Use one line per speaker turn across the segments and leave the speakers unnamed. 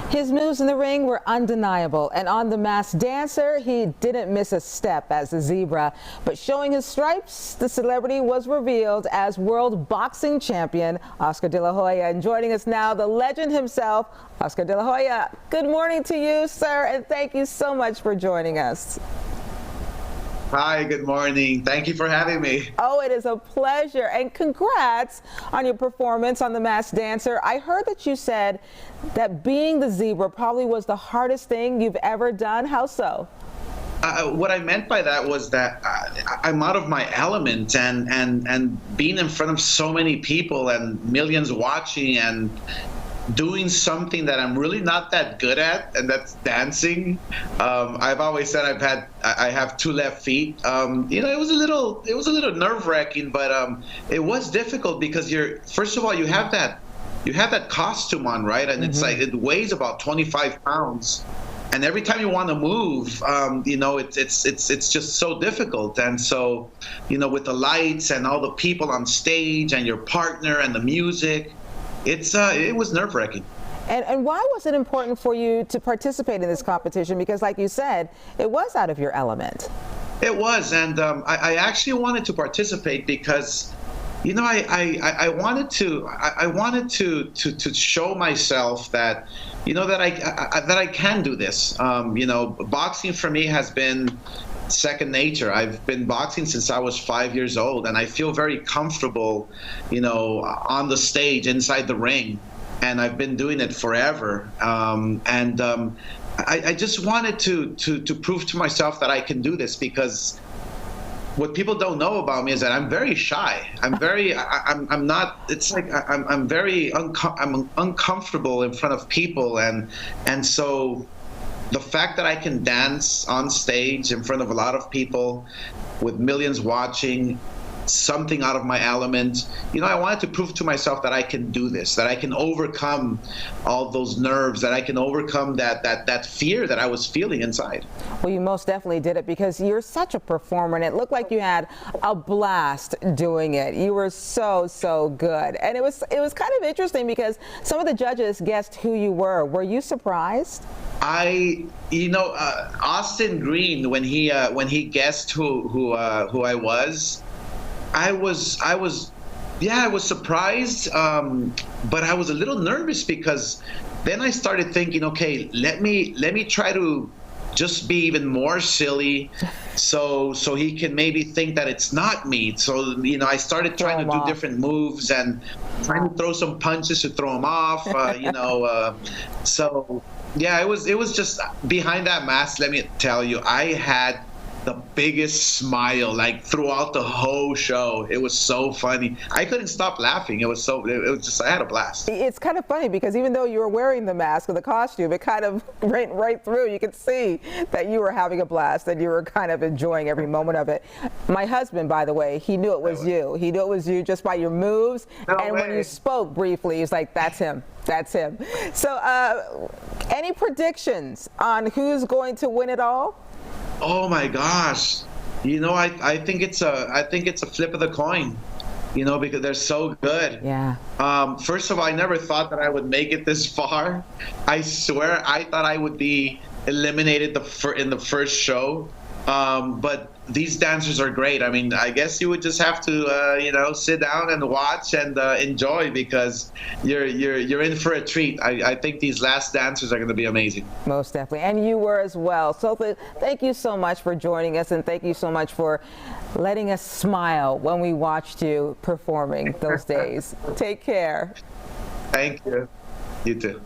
His moves in the ring were undeniable, and on The Masked Dancer, he didn't miss a step as a zebra. But showing his stripes, the celebrity was revealed as world boxing champion Oscar De La Hoya. And joining us now, the legend himself, Oscar De La Hoya. Good morning to you, sir, and thank you so much for joining us.
Hi, good morning. Thank you for having me.
Oh, it is a pleasure, and congrats on your performance on The Masked Dancer. I heard that you said that being the zebra probably was the hardest thing you've ever done. How so?
What I meant by that was that I'm out of my element, and being in front of so many people and millions watching and doing something that I'm really not that good at, and that's dancing. I've always said I have two left feet. It was a little nerve-wracking, but it was difficult because first of all, you have that costume on, right? And it's like it weighs about 25 pounds. And every time you want to move, it's just so difficult. And so, with the lights and all the people on stage and your partner and the music, it was nerve-wracking.
And why was it important for you to participate in this competition? Because like you said, it was out of your element.
It was, and I actually wanted to participate because, I wanted to show myself that, that I can do this. Boxing for me has been second nature. I've been boxing since I was 5 years old, and I feel very comfortable, on the stage, inside the ring, and I've been doing it forever. I just wanted to prove to myself that I can do this, because what people don't know about me is that I'm very shy. I'm very, I'm not, it's like I'm very uncomfortable in front of people, and so the fact that I can dance on stage in front of a lot of people with millions watching, something out of my element, I wanted to prove to myself that I can do this, that I can overcome all those nerves, that I can overcome that fear that I was feeling inside.
Well, you most definitely did it, because you're such a performer, and it looked like you had a blast doing it. You were so good, and it was kind of interesting because some of the judges guessed who you were. Were you surprised?
Austin Green, when he guessed who I was, I was surprised, but I was a little nervous, because then I started thinking, okay, let me try to just be even more silly, so he can maybe think that it's not me. So I started trying to do different moves and trying to throw some punches to throw him off. So yeah, it was just behind that mask. Let me tell you, I had the biggest smile like throughout the whole show. It was so funny. I couldn't stop laughing. It was just, I had a blast.
It's kind of funny because even though you were wearing the mask or the costume, it kind of went right through. You could see that you were having a blast and you were kind of enjoying every moment of it. My husband, by the way, he knew it was you. He knew it was you just by your moves. And when you spoke briefly, he's like, that's him. That's him. So any predictions on who's going to win it all?
Oh my gosh, I think it's a flip of the coin, because they're so good.
Yeah.
First of all, I never thought that I would make it this far. I swear, I thought I would be eliminated in the first show. But these dancers are great. I mean, I guess you would just have to, sit down and watch and enjoy, because you're in for a treat. I think these last dancers are going to be amazing.
Most definitely, and you were as well. So thank you so much for joining us, and thank you so much for letting us smile when we watched you performing those days. Take care.
Thank you. You too.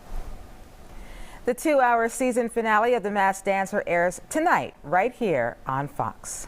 The 2-hour season finale of The Masked Dancer airs tonight, right here on Fox.